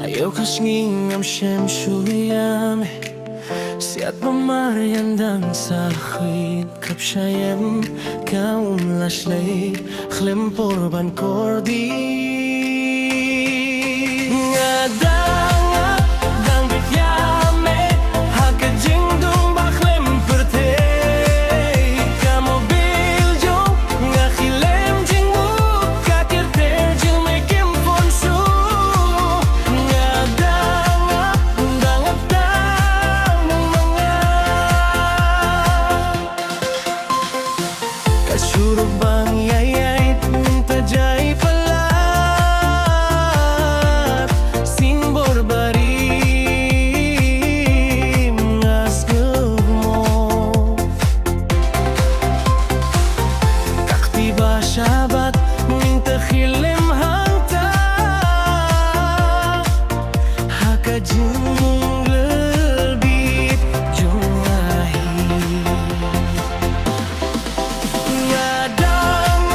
Ayaw kas ngingam siyem şuyam Siyat pamariyandang sa akin Kapsayem kaunlaslay Khlem porban kordi Ngadang dang bityame Hakajing dung baklem perte Kamo biljo Ngakilem jingbu Kakirte jing mekim ponsu Ngadang dangap dang mga Kasurog bang yayay Minta jay palat Simbor barim Ngasgag mo Kaktiba syabat Minta khilim hangta Hakajing lebih jungahi Ngadang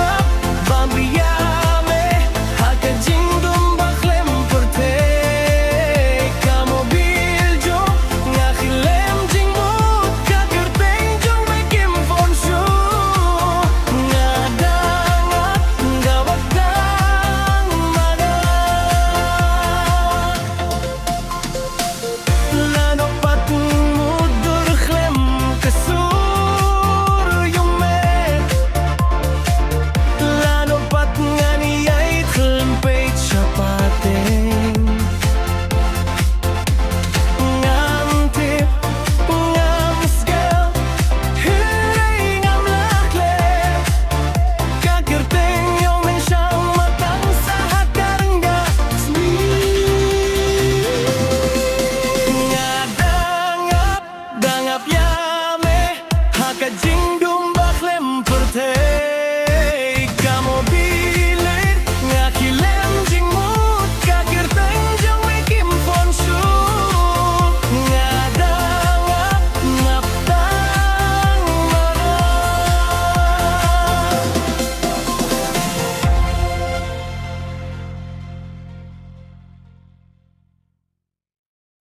bambiyame Hakajing dumbak lem perte Kamo biljo Ngakilem jingmut Kakirteng jong mekim ponsu Ngadang gawak dang mana Lanopat mudur klem kesur yumet Lanopat nganiyay klempeit syapateng Ngantip ngamskel Hiray ngamlakle Kakirteng yung mensyang matang sa hakarangga Ngadangap dangap yame Hakajing